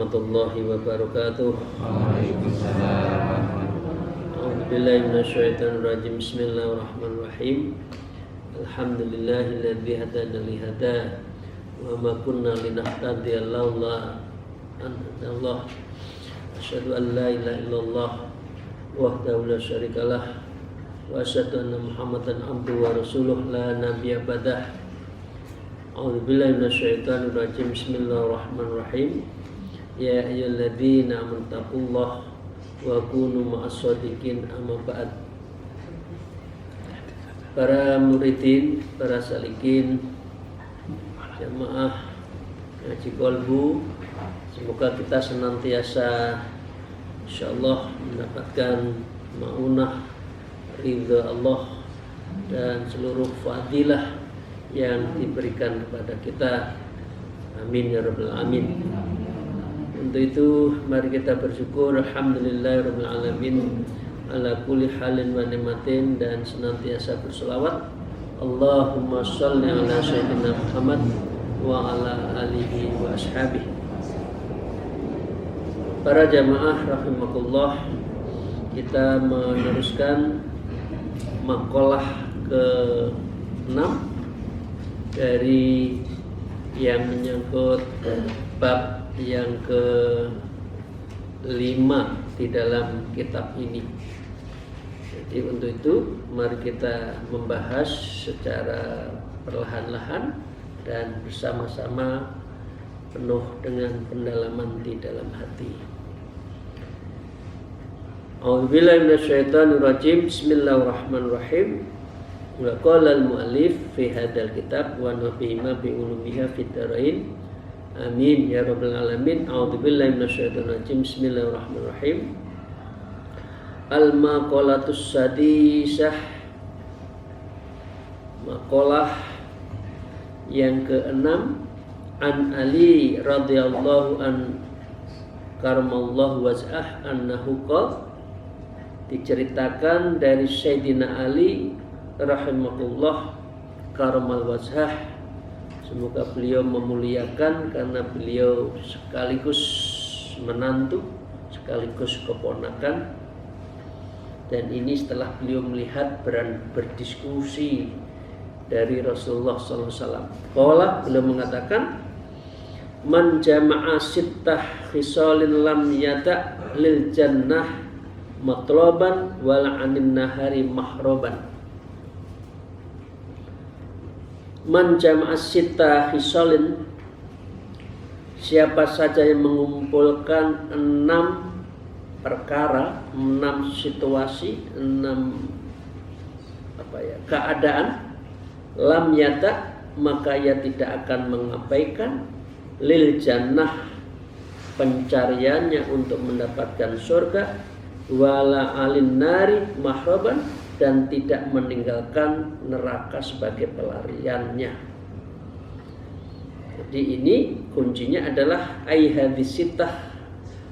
warahmatullahi wabarakatuh. Waalaikumsalam. A'udzubillahi minasyaitonirrajim. Bismillahirrahmanirrahim. Alhamdulillahilladzi hadana li hada wa ma kunna linahtadiya laula an hadallah. Asyhadu an la ilaha illallah wahdahu la syarikalah wa asyhadu anna Muhammadan abduhu wa rasuluh la nabiyya ba'dah. A'udzubillahi minasyaitonirrajim. Bismillahirrahmanirrahim. Ya ayyuhalladzina amanu taqullaha wa kunu ma'as-shadiqin, amma ba'd. Para muridin, para salikin, jamaah ngaji kolbu, semoga kita senantiasa insyaallah mendapatkan maunah ridha Allah dan seluruh fadilah yang diberikan kepada kita. Amin ya rabbal alamin. Untuk itu mari kita bersyukur alhamdulillahirabbil alamin ala kulli halin wa ni'matin, dan senantiasa berselawat Allahumma shalli ala sayyidina Muhammad wa ala alihi wa ashabihi. Para jamaah rahimakumullah, kita meneruskan makalah ke-6 dari yang menyangkut bab yang ke-5 di dalam kitab ini. Jadi untuk itu mari kita membahas secara perlahan-lahan dan bersama-sama penuh dengan pendalaman di dalam hati. A'udzubillahi minasyaitonirrajim. Bismillahirrahmanirrahim. Wa qala al-mu'allif fi hadzal kitab wa nafihima bi ulumiha fid dharain. Amin ya rabbal alamin. A'udzubillahi minasyaitonirrajim. Bismillahirrahmanirrahim. Al-maqalatus sadisah, maqalah yang ke-6. An Ali radhiyallahu an karamallahu wajhah annahu qala, diceritakan dari Sayyidina Ali rahimahullah karamal wajhah, semoga beliau memuliakan karena beliau sekaligus menantu sekaligus keponakan. Dan ini setelah beliau melihat berdiskusi dari Rasulullah SAW. Beliau mengatakan, man jama'a sittah khisalin lam yada' lil jannah matloban wala anin nahari mahroban. Man jama'a sittah khisalin, siapa saja yang mengumpulkan 6 perkara, 6 situasi, 6 keadaan, lam yata, maka ia tidak akan mengabaikan lil jannah, pencariannya untuk mendapatkan surga, wala alin nari mahroban, dan tidak meninggalkan neraka sebagai pelariannya. Jadi ini kuncinya adalah aihadisitah.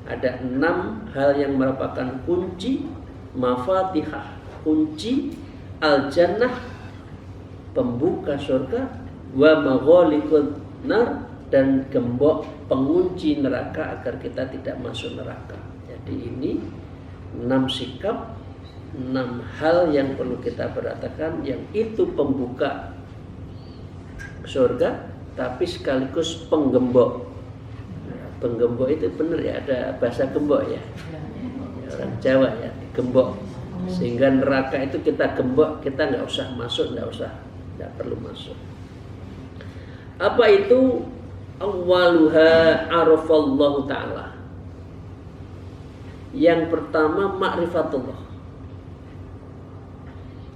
Ada 6 hal yang merupakan kunci mafatihah, kunci al-jannah, pembuka surga, wa maghaliqun nar, dan gembok pengunci neraka agar kita tidak masuk neraka. Jadi ini 6 sikap, 6 hal yang perlu kita perhatikan, yang itu pembuka surga tapi sekaligus penggembok. Penggembok itu benar ya, ada bahasa gembok ya, orang Jawa ya, gembok, sehingga neraka itu kita gembok, kita nggak usah masuk, nggak perlu masuk. Apa itu? Awwaluha arafallahu ta'ala. Yang pertama ma'rifatullah.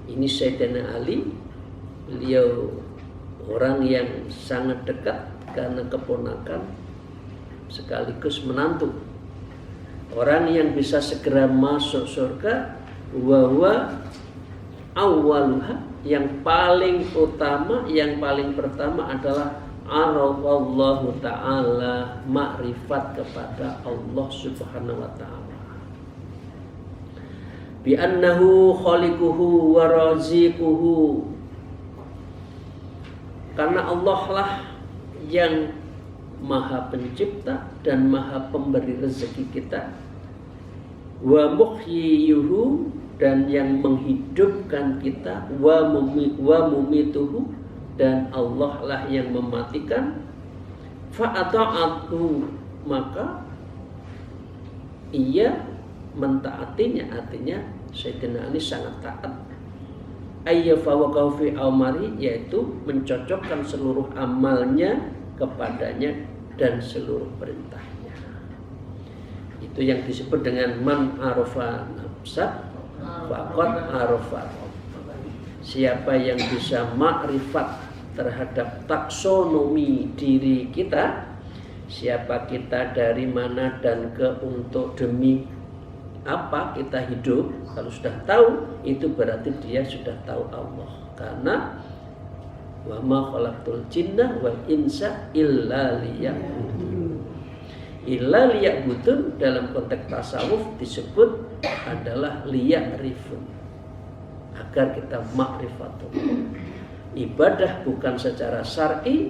Ini Sayyidina Ali, beliau orang yang sangat dekat karena keponakan sekaligus menantu, orang yang bisa segera masuk surga. Wa awwaluha, yang paling utama, yang paling pertama adalah arafallahu ta'ala, makrifat kepada Allah subhanahu wa ta'ala, bi annahu khaliquhu wa raziquhu, karena Allah lah yang Maha Pencipta dan Maha Pemberi rezeki kita. Wa muhyiyuhu, dan yang menghidupkan kita. Wa mumituhu, dan Allah lah yang mematikan. Fa'ata'atu, maka ia mentaatinya, artinya Sayyidina Ali sangat taat. Ayyafawaqahu fi amari, yaitu mencocokkan seluruh amalnya kepadanya dan seluruh perintahnya. Itu yang disebut dengan man arafa nafsa faqad arafa. Siapa yang bisa makrifat terhadap taksonomi diri kita, siapa kita, dari mana dan untuk demi apa kita hidup, kalau sudah tahu, itu berarti dia sudah tahu Allah. Karena wa ma khalaqtul jinna wal insa illa liya'budun. Illa liya'budun dalam konteks tasawuf disebut adalah liya'rifun, agar kita ma'rifatullah. Ibadah bukan secara syar'i,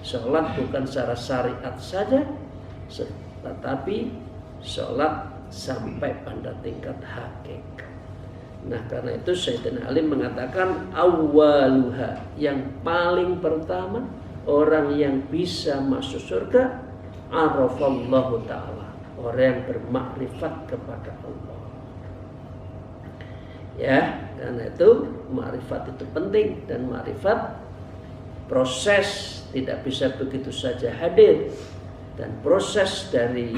sholat bukan secara syariat saja, tetapi sholat sampai pada tingkat hakikat. Nah, karena itu Sayyidina Ali mengatakan awwaluha, yang paling pertama orang yang bisa masuk surga arafallahu ta'ala, orang yang bermakrifat kepada Allah. Ya, karena itu makrifat itu penting, dan makrifat proses tidak bisa begitu saja hadir, dan proses dari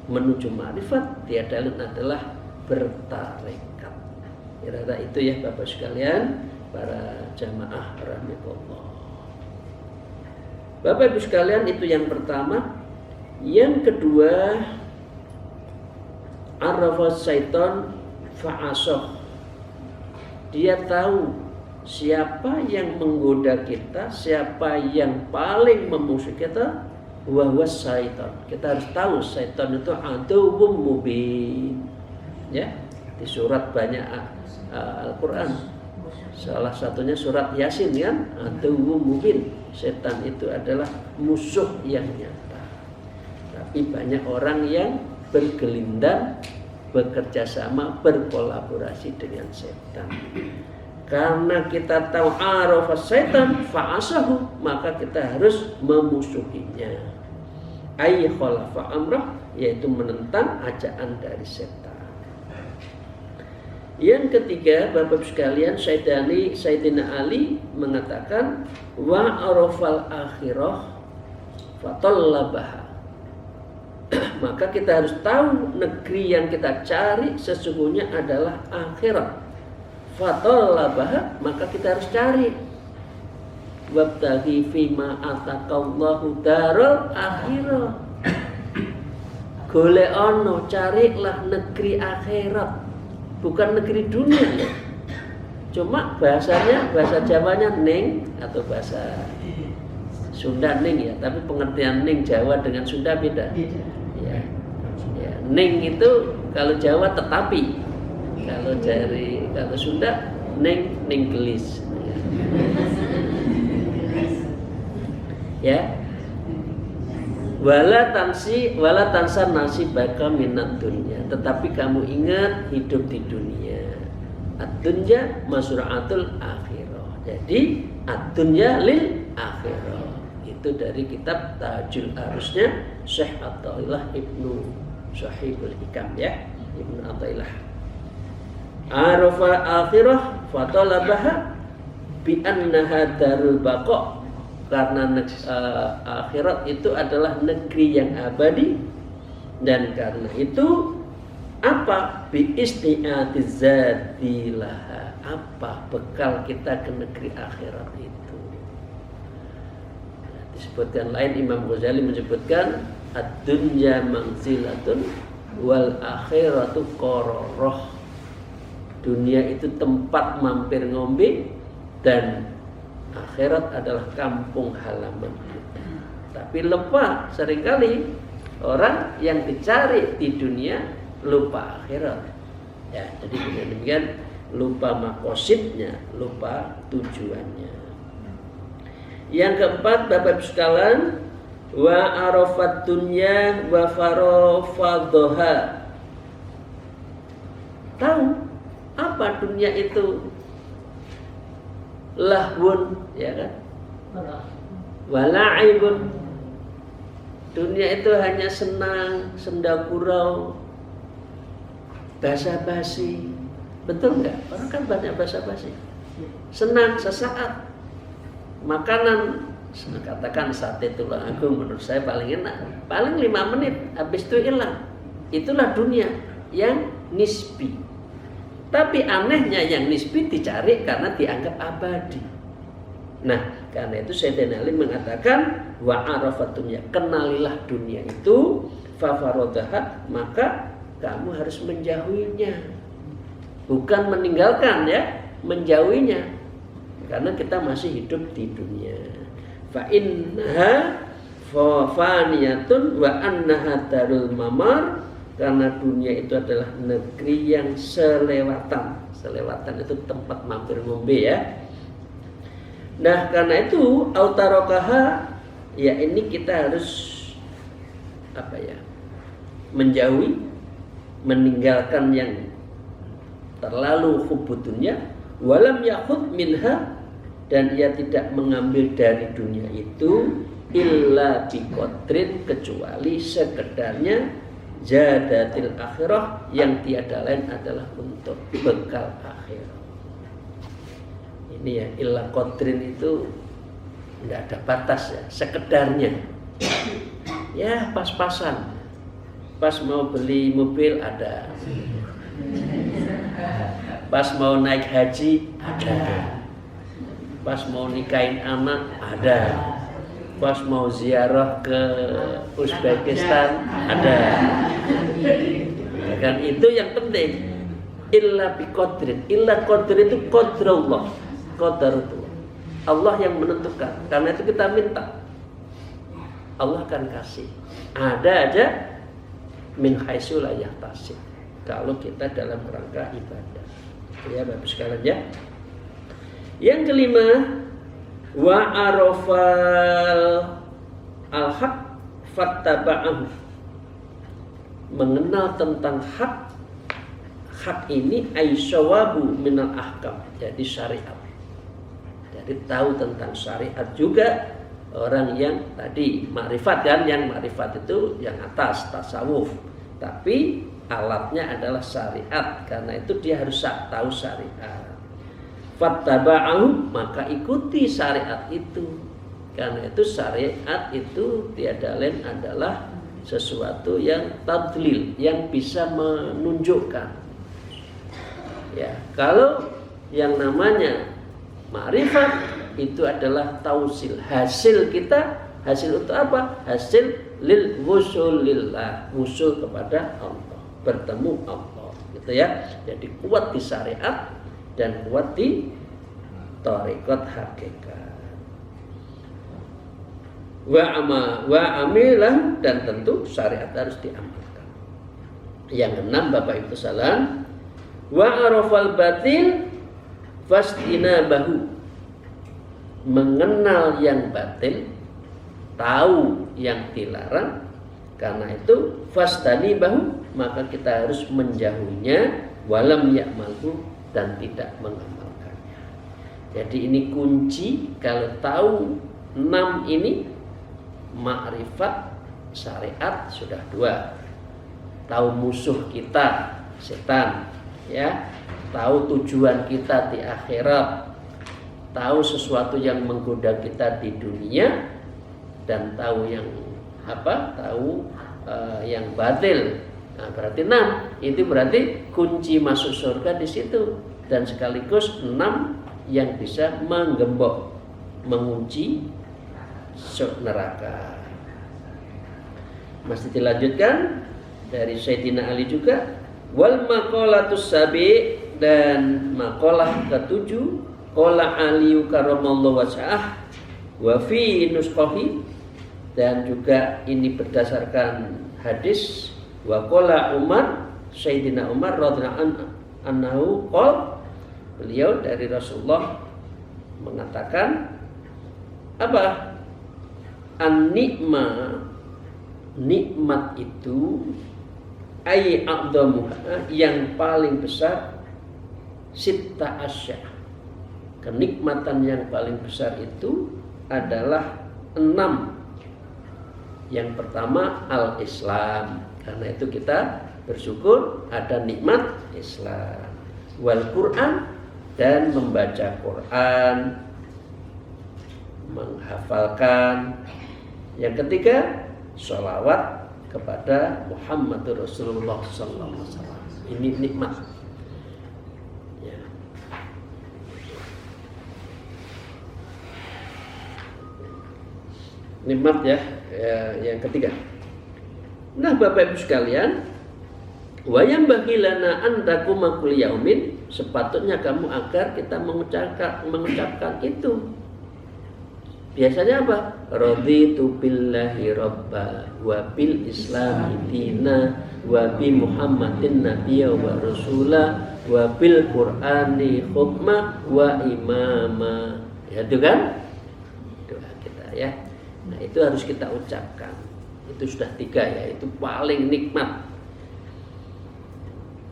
menuju makrifat tiada lain adalah bertarekat. Kira-kira itu ya Bapak sekalian, para jamaah rahimakumullah. Bapak Ibu sekalian, itu yang pertama. Yang kedua, arafa syaitan fa'asoh. Dia tahu siapa yang menggoda kita, siapa yang paling memusuhi kita, wahwa syaitan. Kita harus tahu syaitan itu aduwwum mubin. Ya, di surat banyak Al-Quran. Salah satunya surat Yasin kan, aduwwum mubin. Setan itu adalah musuh yang nyata. Tapi banyak orang yang bergelindang, bekerja sama, berkolaborasi dengan setan. Karena kita tahu arafa syaitan fa'asahu, maka kita harus memusuhinya. Ay khalafa amrah, yaitu menentang ajakan dari setan. Yang ketiga, Bapak sekalian, Sayyidina Ali mengatakan wa arafal akhirah fatallabaha. Maka kita harus tahu negeri yang kita cari sesungguhnya adalah akhirat. Fatallabaha, maka kita harus cari. Wabtaghi fima atakallahu daral akhirah. Golek-ono, carilah negeri akhirat, bukan negeri dunia ya. Cuma bahasanya, bahasa Jawanya ning, atau bahasa Sunda ning ya, tapi pengertian ning Jawa dengan Sunda beda. Ya. Ya, ning itu kalau Jawa tetapi, kalau Sunda ning gelis. Ya. Wala tansa nasibaka minad dunya, tetapi kamu ingat hidup di dunia. Ad-dunya masra'atul akhirah. Jadi ad-dunya lil akhirah. Itu dari kitab Tajul Arusnya Syekh Athaillah Ibnu Sahibul Hikam ya, Ibnu Athaillah. Arafa akhirah fatalabaha bi annaha darul baqa. Karena akhirat itu adalah negeri yang abadi, dan karena itu apa bi isti'atiz zatilaha, apa bekal kita ke negeri akhirat itu. Nah, disebutkan lain, Imam Ghazali menyebutkan ad-dunya manzilatun wal akhiratu qararah. Dunia itu tempat mampir ngombe, dan akhirat adalah kampung halaman kita. Tapi lupa, seringkali orang yang dicari di dunia lupa akhirat. Ya, jadi demikian, lupa makosidnya, lupa tujuannya. Yang keempat, Bapak Ibu sekalian, wa arafat dunya wa farafadhoha. Tahu apa dunia itu? Lahwun, ya kan? Wala'ibun. Dunia itu hanya senang, senda gurau, basa-basi. Betul nggak? Orang kan banyak basa-basi. Senang sesaat. Makanan, katakan sate tulang agung menurut saya paling enak. Paling 5 menit, habis itu hilang. Itulah dunia yang nisbi. Tapi anehnya yang nisbi dicari karena dianggap abadi. Nah, karena itu Sayyidina Ali mengatakan wa arafat dunya, kenalilah dunia itu, fa faradhaha, maka kamu harus menjauhinya. Bukan meninggalkan ya, menjauhinya. Karena kita masih hidup di dunia. Fa innaha faniyatun wa annaha darul mamar, karena dunia itu adalah negeri yang selewatan. Selewatan itu tempat mampir ngombe ya. Nah, karena itu autarokaha, ya ini kita harus menjauhi, meninggalkan yang terlalu hubudunya, walam yakhud minha, dan ia tidak mengambil dari dunia itu illa biqadrin, kecuali sekedarnya jadatil akhirah, yang tiada lain adalah untuk bekal akhirat. Ini ya, illa qadrin itu tidak ada batas ya, sekedarnya. Ya, pas-pasan. Pas mau beli mobil ada. Pas mau naik haji ada. Pas mau nikahin anak ada. Pas mau ziarah ke Uzbekistan ada. Kan itu yang penting. Illa biqadrin. Illa qadrin itu qadrallah. Qadarullah. Allah yang menentukan. Karena itu kita minta. Allah akan kasih. Ada aja min haitsu la yahtasib. Kalau kita dalam rangka ibadah. Ya, Bapak sekalian ya. Yang kelima, wa arafal al-haq fattaba'ahu. Mengenal tentang hak. Hak ini aisyawabu minal ahkam. Jadi syariat. Jadi tahu tentang syariat juga orang yang tadi makrifat kan, yang makrifat itu yang atas tasawuf. Tapi alatnya adalah syariat, karena itu dia harus tahu syariat. Fattaba'ahu, maka ikuti syariat itu. Karena itu syariat itu tiada lain adalah sesuatu yang tadlil, yang bisa menunjukkan. Ya, kalau yang namanya ma'rifat itu adalah tausil, hasil kita, hasil untuk apa? Hasil lil wusulillah, wusul kepada Allah, bertemu Allah, gitu ya. Jadi kuat di syariat dan kuat di thariqat hakikat. Wa amilah, dan tentu syariat harus diamalkan. Yang keenam, Bapak Ibu sekalian, wa arafal batil fastinabahu, mengenal yang batil, tahu yang dilarang. Karena itu fastanibahu, maka kita harus menjauhinya, walam ya'malhu, dan tidak mengamalkannya. Jadi ini kunci. Kalau tahu 6 ini, makrifat, syariat, sudah 2. Tahu musuh kita, setan, ya. Tahu tujuan kita di akhirat, tahu sesuatu yang menggoda kita di dunia, dan tahu yang tahu yang batil. Nah, berarti 6. Itu berarti kunci masuk surga di situ, dan sekaligus 6 yang bisa menggembok, mengunci neraka. Masih dilanjutkan dari Sayyidina Ali juga, wal maqalatus sabi, dan maqalah ke-7, qala Ali karramallahu wajhah wa fi nusqahi, dan juga ini berdasarkan hadis, wa qala Umar, Sayyidina Umar radhiyallahu anhu qala, beliau dari Rasulullah mengatakan, Apa? An-nikmah, nikmat itu a'dhamuha, yang paling besar, sitta asya. Kenikmatan yang paling besar itu adalah 6. Yang pertama al-Islam. Karena itu kita bersyukur ada nikmat Islam. Wal Quran, dan membaca Quran, menghafalkan. Yang ketiga, sholawat kepada Muhammadur Rasulullah SAW. Ini nikmat. Ya. Nikmat ya, yang ketiga. Nah, Bapak Ibu sekalian, wa yanbaghi lana an taquma kulli yaumin, sepatutnya kamu agar kita mengucapkan itu. Biasanya apa? Raditu billahi rabba wa bil islami dina wa bi Muhammadin nabiyya wa rasula wa bil qur'ani hukma wa imama. Ya itu kan? Doa kita ya. Nah, itu harus kita ucapkan. Itu sudah 3 ya, itu paling nikmat.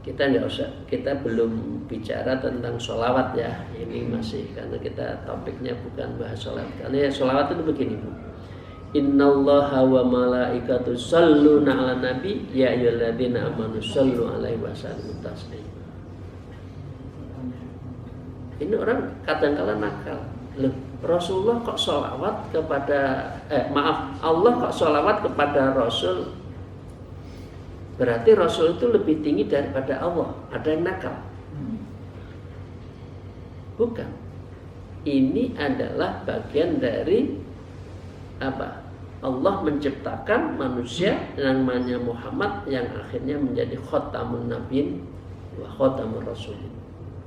Kita nggak usah, kita belum bicara tentang sholawat ya, ini masih karena kita topiknya bukan bahas sholawat. Karena ya sholawat itu begini Bu, innallaha wa malaikatu shalluna ala nabi ya ayyuhalladzina amanu shallu alaihi wasallimu taslima. Ini orang kadang-kala nakal. Loh, Rasulullah kok sholawat kepada Allah kok sholawat kepada Rasul? Berarti Rasul itu lebih tinggi daripada Allah. Ada yang nakal? Bukan. Ini adalah bagian dari apa? Allah menciptakan manusia yang namanya Muhammad, yang akhirnya menjadi khatamun nabiyyin wa khatamur rasulin.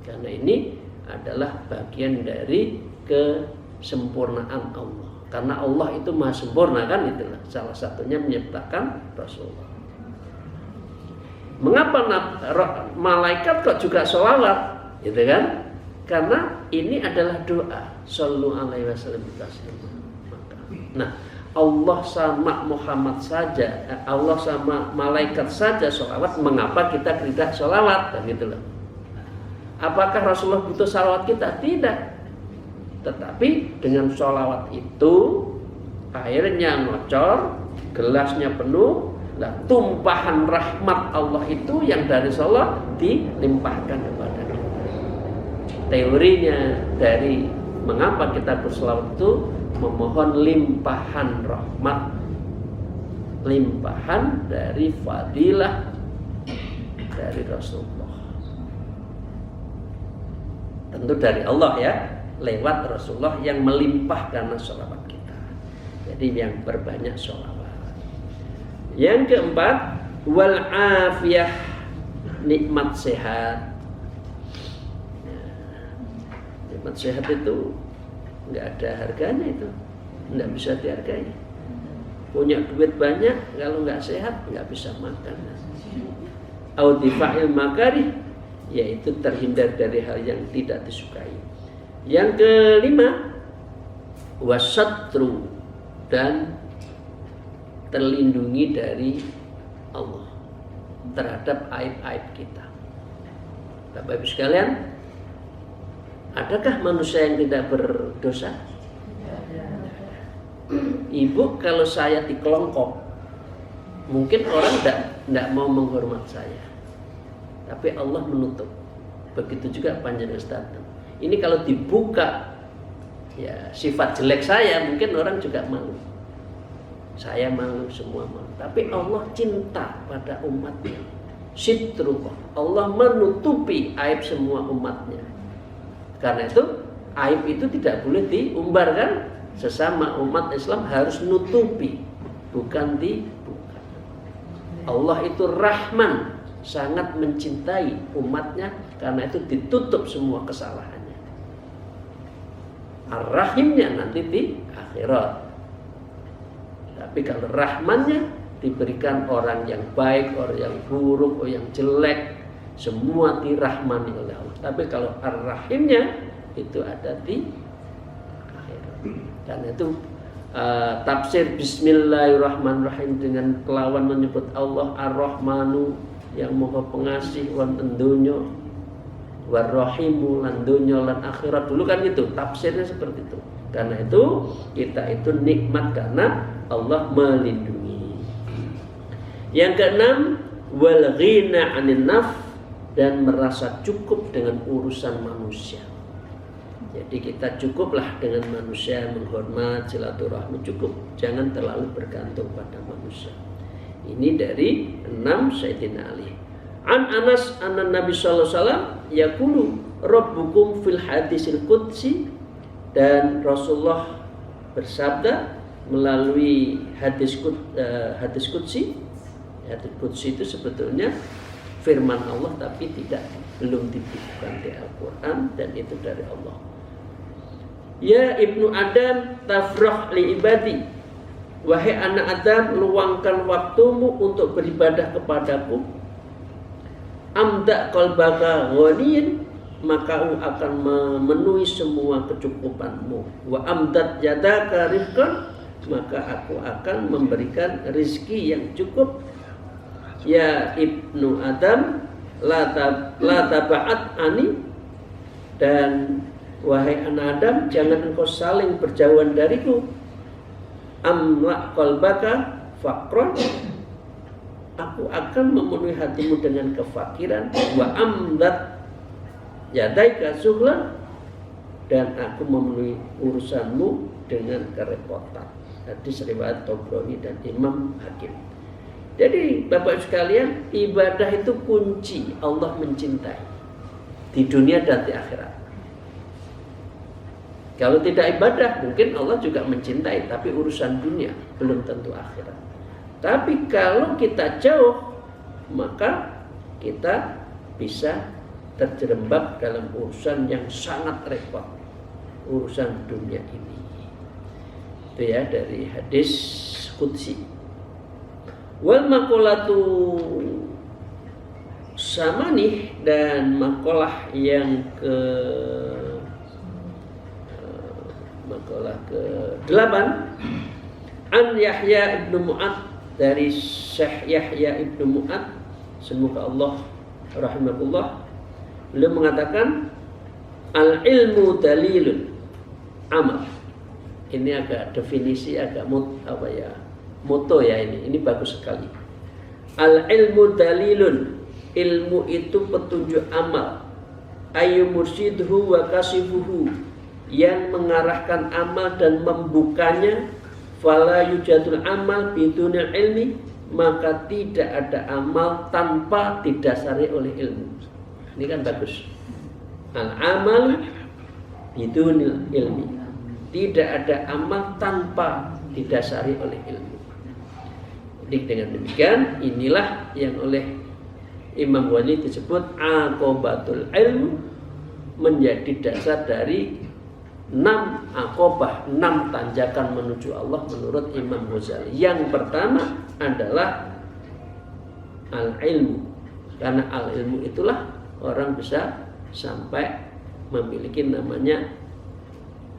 Karena ini adalah bagian dari kesempurnaan Allah. Karena Allah itu maha sempurna kan, itulah salah satunya menciptakan Rasulullah. Mengapa malaikat kok juga sholawat, gitu kan? Karena ini adalah doa. Shallu alaihi wasallam. Nah, Allah sama Muhammad saja, Allah sama malaikat saja sholawat. Mengapa kita tidak sholawat? Dan gitu loh. Apakah Rasulullah butuh sholawat kita? Tidak. Tetapi dengan sholawat itu airnya ngocor, gelasnya penuh. Nah, tumpahan rahmat Allah itu yang dari Allah dilimpahkan kepada kita. Teorinya dari mengapa kita berselawat itu memohon limpahan rahmat, limpahan dari fadilah dari Rasulullah. Tentu dari Allah ya, lewat Rasulullah yang melimpahkan sholawat kita. Jadi yang berbanyak sholawat. Yang keempat, wal afiyah, nikmat sehat. Nikmat sehat itu nggak ada harganya, itu nggak bisa dihargai. Punya duit banyak, kalau nggak sehat nggak bisa makan. Audifa'il makarih, yaitu terhindar dari hal yang tidak disukai. Yang kelima, wasatru, dan terlindungi dari Allah terhadap aib-aib kita. Bapak Ibu sekalian, adakah manusia yang tidak berdosa? Ibu, kalau saya dikelongkok, mungkin orang tidak mau menghormat saya, tapi Allah menutup. Begitu juga panjenengan datang. Ini kalau dibuka, ya sifat jelek saya, mungkin orang juga malu. Saya malu, semua malu. Tapi Allah cinta pada umatnya. Sitruh, Allah menutupi aib semua umatnya. Karena itu aib itu tidak boleh diumbar kan? Sesama umat Islam harus nutupi, bukan dibuka. Allah itu Rahman, sangat mencintai umatnya, karena itu ditutup semua kesalahannya. Ar-Rahimnya nanti di akhirat. Tapi kalau rahmannya diberikan orang yang baik, orang yang buruk, orang yang jelek, semua dirahmani oleh Allah. Tapi kalau ar-rahimnya itu ada di akhirat. Karena itu tafsir Bismillahirrahmanirrahim dengan kelawan menyebut Allah Ar-Rahmanu yang Maha Pengasih wonten donya, War-Rahimu lan donya lan akhirat. Dulu kan gitu, tafsirnya seperti itu. Karena itu kita itu nikmat karena Allah melindungi. Yang keenam, wal ghina 'anil nafs, dan merasa cukup dengan urusan manusia. Jadi kita cukuplah dengan manusia, menghormat, silaturahmi cukup, jangan terlalu bergantung pada manusia. Ini dari 6 Sayyidina Ali. An Anas anna Nabi sallallahu alaihi wasallam yaqulu rabbukum fil hadisil qudsi, dan Rasulullah bersabda melalui hadis qudsi. Hadis qudsi itu sebetulnya firman Allah tapi belum ditubuhkan di Al-Qur'an, dan itu dari Allah. Ya ibnu Adam tafrah li ibadi, wahai anak Adam, luangkan waktumu untuk beribadah kepadaku. Amda qalbaka ghaniyin, maka aku akan memenuhi semua kecukupanmu. Wa amdat yadaka rizqan, maka aku akan memberikan rizki yang cukup. Ya ibnu Adam la taba'at ani, dan wahai anak Adam, jangan engkau saling berjauhan dariku. Amla qalbaka faqran, aku akan memenuhi hatimu dengan kefakiran. Wa amdat yadaika suhlan, dan aku memenuhi urusanmu dengan kerepotan. Hadis riwayat Tabrani dan Imam Hakim. Jadi Bapak sekalian, ibadah itu kunci Allah mencintai di dunia dan di akhirat. Kalau tidak ibadah, mungkin Allah juga mencintai, tapi urusan dunia, belum tentu akhirat. Tapi kalau kita jauh, maka kita bisa terjerembab dalam urusan yang sangat repot, urusan dunia ini. Itu ya dari hadis qudsi. Wal maqolatu samanih, dan maqolah yang maqolah ke-8 an Yahya ibnu Mu'ad, dari Syekh Yahya ibnu Mu'ad, semoga Allah rahimahullah, beliau mengatakan al ilmu dalilun amal. Ini agak definisi agak moto ya, ini bagus sekali. Al ilmu dalilun, ilmu itu petunjuk amal. Ayu mursyidhu wa kasifuhu, yang mengarahkan amal dan membukanya. Fala yujadul amal bidunil ilmi, maka tidak ada amal tanpa didasari oleh ilmu. Ini kan bagus. Al amal bidunil ilmi, tidak ada amal tanpa didasari oleh ilmu. Jadi dengan demikian, inilah yang oleh Imam Ghazali disebut aqobatul ilmu, menjadi dasar dari 6 aqobah, 6 tanjakan menuju Allah menurut Imam Ghazali. Yang pertama adalah al-ilmu, karena al-ilmu itulah orang bisa sampai memiliki namanya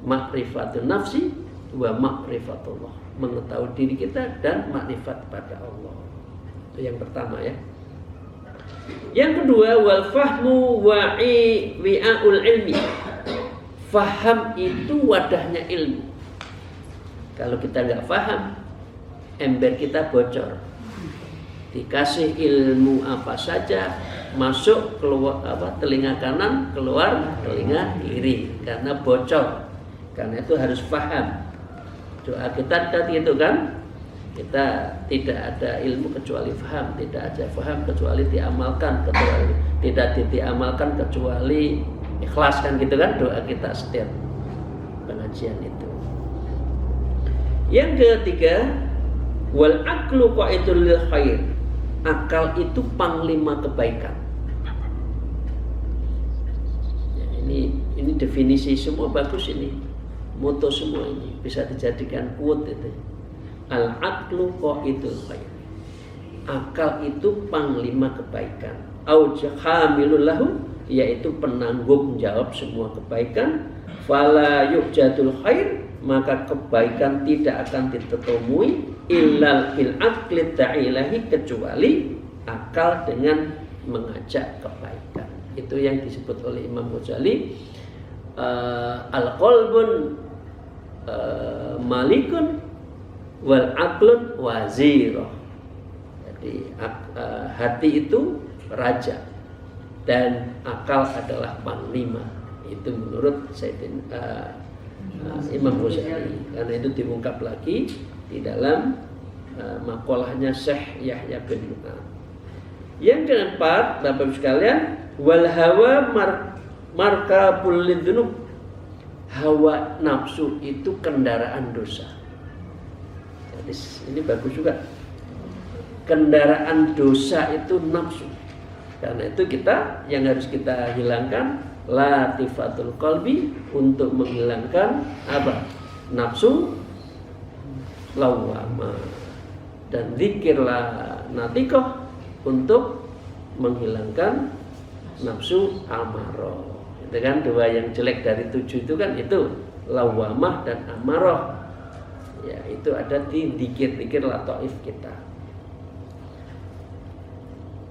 ma'rifatun nafsi wa ma'rifatullah, mengetahui diri kita dan makrifat pada Allah. Itu yang pertama ya. Yang kedua, wal fahmu wi'aul ilmi. Faham itu wadahnya ilmu. Kalau kita nggak faham, ember kita bocor. Dikasih ilmu apa saja, masuk keluar telinga kanan, keluar telinga kiri, karena bocor. Karena itu harus faham. Doa kita tadi itu kan, kita tidak ada ilmu kecuali faham, tidak ada faham kecuali diamalkan, kecuali tidak diamalkan kecuali ikhlas, kan gitu kan doa kita setiap pengajian itu. Yang ketiga, wal aqlu qaidul lil khair, akal itu panglima kebaikan. Ya, ini definisi semua bagus, ini moto semua, ini bisa dijadikan quote itu. Al aqlu qaidul khair, akal itu panglima kebaikan. Au hamilul lahu, yaitu penanggung jawab semua kebaikan. Fala yujadul khair, maka kebaikan tidak akan ditemui illal bil aqli ta'ilahi, kecuali akal dengan mengajak kebaikan. Itu yang disebut oleh Imam Ghazali, al-qalbun malikun wal aqlun wazirah. Jadi hati itu raja dan akal adalah panglima. Itu menurut Imam Ghazali. Karena itu diungkap lagi di dalam makolahnya Syekh Yahya bin Mu'ad. Yang keempat, Bapak Ibu sekalian, wal hawa markabul lidzunub. Hawa nafsu itu kendaraan dosa. Jadi ini bagus juga. Kendaraan dosa itu nafsu. Karena itu kita yang harus kita hilangkan latifatul qalbi, untuk menghilangkan apa? Nafsu lawwamah, dan zikirlah natiqah untuk menghilangkan nafsu amarah. Itu kan dua yang jelek dari 7 itu kan itu lawwamah dan amarah. Ya, itu ada di zikir-zikir lataif kita.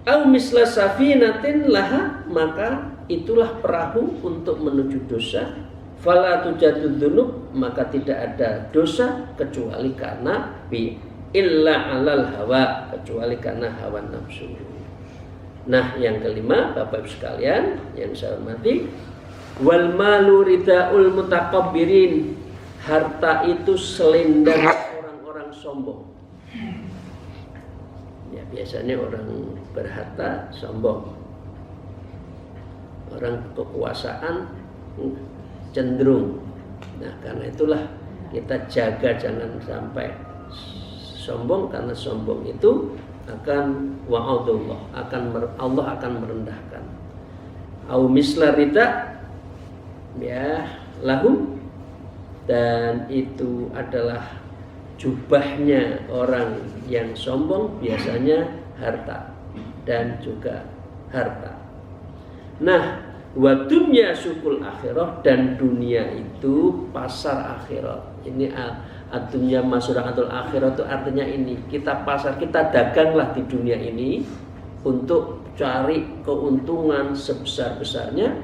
Au misla safinatin laha, maka itulah perahu untuk menuju dosa. Fala tujadud dzunub, maka tidak ada dosa kecuali karena illa alal hawa, kecuali karena hawa nafsu. Nah, yang kelima, Bapak Ibu sekalian yang saya hormati, wal malu ridaul mutakabbirin, harta itu selendang orang-orang sombong. Ya, biasanya orang berharta sombong. Orang kekuasaan cenderung. Nah, karena itulah kita jaga jangan sampai sombong, karena sombong itu akan wa'adullah, Allah akan merendahkan. Au misla rida, ya, lahum, dan itu adalah jubahnya orang yang sombong, biasanya harta dan juga harta. Nah, wa dunya sukul akhirah, dan dunia itu pasar akhirat. Ini ad-dunya masra'atul akhirah, itu artinya ini, kita pasar, kita daganglah di dunia ini untuk cari keuntungan sebesar-besarnya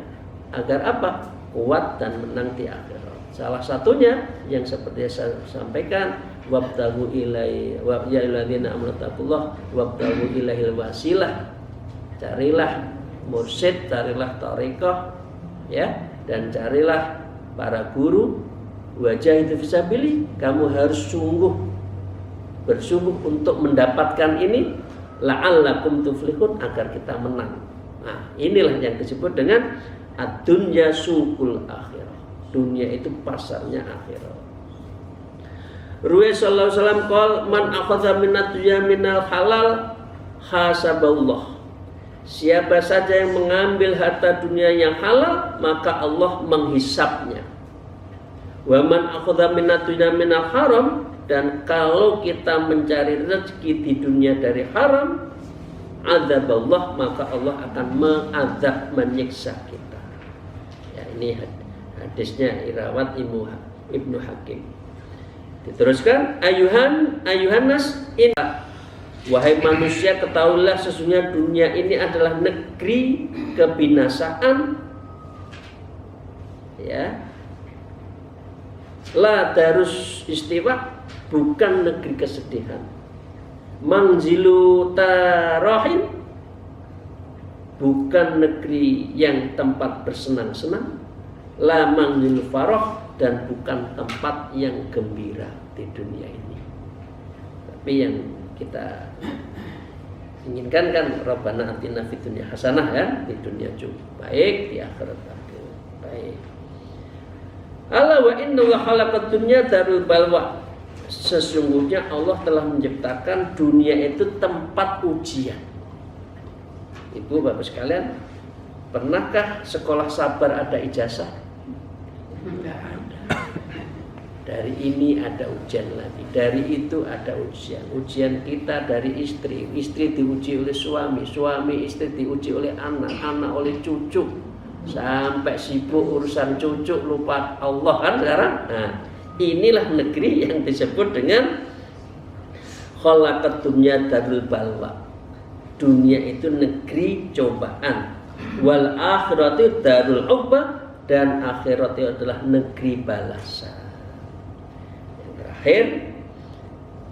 agar apa? Kuat dan menang di akhirat. Salah satunya yang seperti saya sampaikan, wabtagu ilai wa ya alladzina amanu taqullah wabtagu ilaihil wasilah. Carilah mursyid, carilah thariqah, ya, dan carilah para guru. Wajahidu fisabilillah, kamu harus bersungguh untuk mendapatkan ini, la'allakum tuflihun, agar kita menang. Nah, inilah yang disebut dengan ad-dunya sukul akhirah. Dunia itu pasarnya akhirat. Ruwaya sallallahu alaihi wasallam qol man akhadha minad dunya minal halal hasaballah. Siapa saja yang mengambil harta dunia yang halal, maka Allah menghisapnya. Wa man akhadha minad dunya minal haram, dan kalau kita mencari rezeki di dunia dari haram, adzaballah, maka Allah akan mengazab, menyiksa kita. Ya, ini hadisnya irawat Ibnu Hakim. Diteruskan, ayuhanas inna, wahai manusia, ketahuilah sesungguhnya dunia ini adalah negeri kebinasaan, ya. La darus istiwa, bukan negeri kesedihan. Manzilu tarahin, bukan negeri yang tempat bersenang-senang. La manzilu farah, dan bukan tempat yang gembira di dunia ini. Tapi yang kita inginkan kan Rabbana atina fid dunya hasanah, kan, di dunia juga baik, di akhirat juga baik. Ala wa innallaha khalaqad dunya darul balwa, sesungguhnya Allah telah menciptakan dunia itu tempat ujian. Ibu bapak sekalian, pernahkah sekolah sabar ada ijazah? Tidak ada. Dari ini ada ujian lagi, dari itu ada ujian. Ujian kita dari istri, istri diuji oleh suami, suami istri diuji oleh anak, anak oleh cucu, sampai sibuk urusan cucu, lupa Allah kan sekarang. Nah, Inilah negeri yang disebut dengan khalaqad dunya darul balwa. Dunia itu negeri cobaan. Wal akhiratu darul uqbah, dan akhirat itu adalah negeri balasan. Yang terakhir,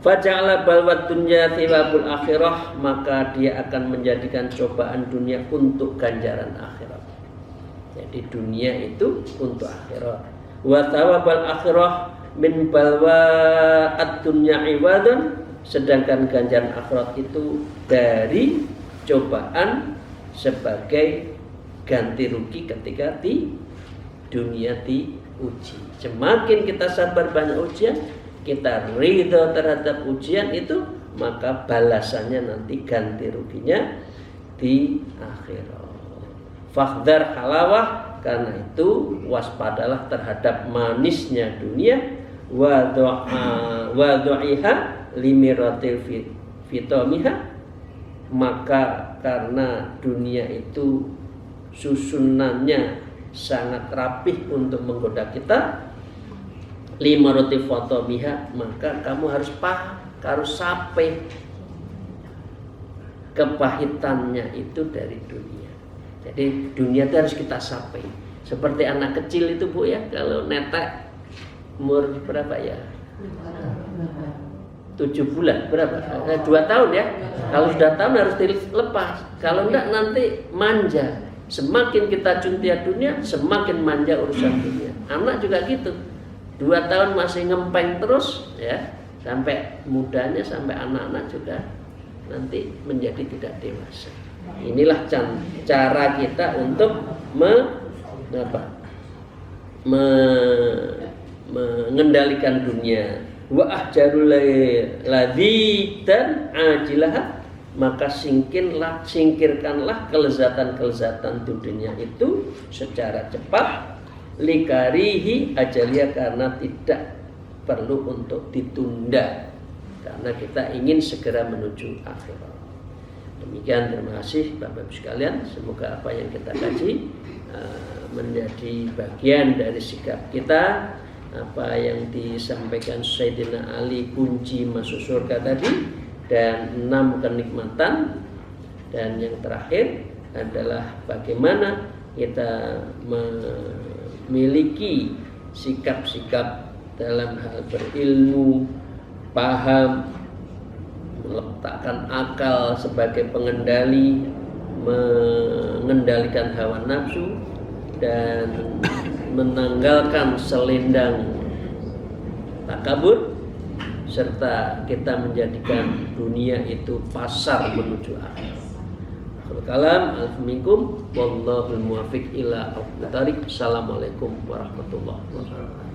faja'ala balwat dunya thilabul akhirah, maka dia akan menjadikan cobaan dunia untuk ganjaran akhirat. Jadi dunia itu untuk akhirat. Wa thawabal akhirah min balwa ad-dunya iwadan, sedangkan ganjaran akhirat itu dari cobaan sebagai ganti rugi ketika di dunia diuji. Semakin kita sabar banyak ujian, kita ridho terhadap ujian itu, maka balasannya nanti ganti ruginya di akhirat. Fakhdar halawah, karena itu waspadalah terhadap manisnya dunia. Wa du'iha limiratil fitomiha, maka karena dunia itu susunannya sangat rapih untuk menggoda kita, limiratil fitomiha, maka kamu harus paham, harus sampai kepahitannya itu dari dunia. Jadi dunia itu harus kita sampai. Seperti anak kecil itu Bu ya, kalau netek umur berapa ya? 7 bulan berapa? 2 tahun ya. Kalau sudah tahun harus dilepas. Kalau enggak nanti manja. Semakin kita cuntia dunia, semakin manja urusan dunia. Anak juga gitu. 2 tahun masih ngempeng terus ya, sampai mudanya, sampai anak-anak juga nanti menjadi tidak dewasa. Inilah cara kita untuk mengendalikan dunia. Wa ahjarul ladzi dan ajilah, maka singkirkanlah kelezatan-kelezatan dunia itu secara cepat, likarihi ajalia, karena tidak perlu untuk ditunda, karena kita ingin segera menuju akhirat. Demikian, terima kasih Bapak Ibu sekalian. Semoga apa yang kita kaji menjadi bagian dari sikap kita. Apa yang disampaikan Sayyidina Ali, kunci masuk surga tadi, dan 6 kenikmatan, dan yang terakhir adalah bagaimana kita memiliki sikap-sikap dalam hal berilmu, paham, meletakkan akal sebagai pengendali, mengendalikan hawa nafsu, dan menanggalkan selendang takabur, serta kita menjadikan dunia itu pasar menuju akhirat. Kalam alfiminkum wallahul muwaffiq ila aqwamit thariq. Assalamualaikum warahmatullahi wabarakatuh.